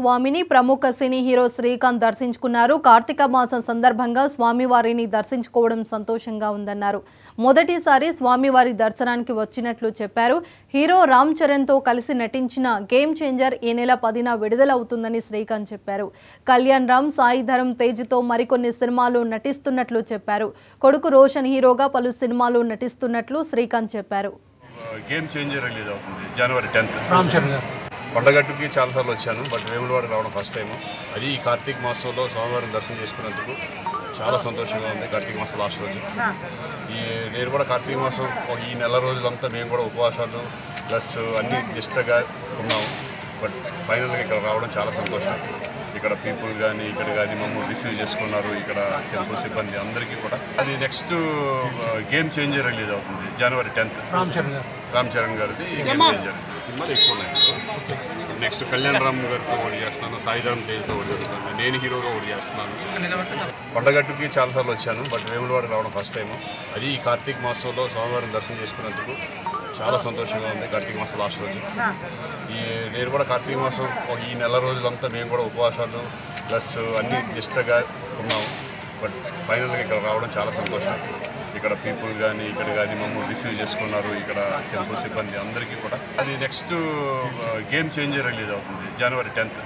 స్వామిని ప్రముఖ cine hero Srikanth దర్శించుకున్నారు. కార్తీక మాసం సందర్భంగా స్వామివారిని దర్శించుకోవడం సంతోషంగా ఉందన్నారు. మొదటిసారి స్వామివారి దర్శనానికి వచ్చినట్లు చెప్పారు. హీరో రామ్ చరణ్ తో కలిసి నటించిన గేమ్ చేంజర్ ఈ నెల 10న విడుదలవుతుందని శ్రీకాంత్ చెప్పారు. కళ్యాణ్ రామ్, సాయి ధరమ్ తేజ్ తో మరికొన్ని సినిమాలు నటిస్తున్నట్లు చెప్పారు. కొడుకు రోషన్ హీరోగా పలు సినిమాలు నటిస్తున్నట్లు శ్రీకాంత్ చెప్పారు. గేమ్ చేంజర్ రిలీజ్ అవుతుంది జనవరి 10th. కొండగట్టుకి చాలాసార్లు వచ్చాను, బట్ వేములవాడ రావడం ఫస్ట్ టైము. అది ఈ కార్తీక మాసంలో స్వామివారిని దర్శనం చేసుకున్నందుకు చాలా సంతోషంగా ఉంది. కార్తీక మాసం లాస్ట్ రోజు నేను కూడా కార్తీక మాసం ఈ నెల రోజులంతా మేము కూడా ఉపవాసాలు ప్లస్ అన్నీ నిష్టగా ఉన్నాము. బట్ ఫైనల్గా ఇక్కడ రావడం చాలా సంతోషం. ఇక్కడ పీపుల్ కానీ ఇక్కడ కానీ మమ్మల్ని రిసీవ్ చేసుకున్నారు. ఇక్కడ టెంపుల్ సిబ్బంది అందరికీ కూడా. అది నెక్స్ట్ గేమ్ చేంజర్ రిలీజ్ అవుతుంది జనవరి 10th. రామ్ చరణ్ గారిది గేమ్ చేంజర్ సినిమాలు ఎక్కువ ఉన్నాయి. నెక్స్ట్ కళ్యాణ్ రామ్ గారితో ఓడి చేస్తున్నాను, సాయి ధరమ్ తేజ్తో ఓడి చేస్తున్నాను, నేను హీరోగా ఓడి చేస్తున్నాను. కొండగట్టుకి చాలాసార్లు వచ్చాను, బట్ వేములవాడ రావడం ఫస్ట్ టైము. అది ఈ కార్తీక మాసంలో స్వామివారిని దర్శనం చేసుకున్నందుకు చాలా సంతోషంగా ఉంది. కార్తీక మాసం లాస్ట్ రోజు నేను కూడా కార్తీక మాసం ఈ నెల రోజులంతా మేము కూడా ఉపవాసాలు ప్లస్ అన్నీ నిష్టగా ఉన్నాము. బట్ ఫైనల్గా ఇక్కడ రావడం చాలా సంతోషం. ఇక్కడ పీపుల్ కానీ ఇక్కడ కానీ మమ్మల్ని రిసీవ్ చేసుకున్నారు. ఇక్కడ టెంపుల్ సిబ్బంది అందరికీ కూడా. అది నెక్స్ట్ గేమ్ చేంజర్ రిలీజ్ అవుతుంది జనవరి 10th.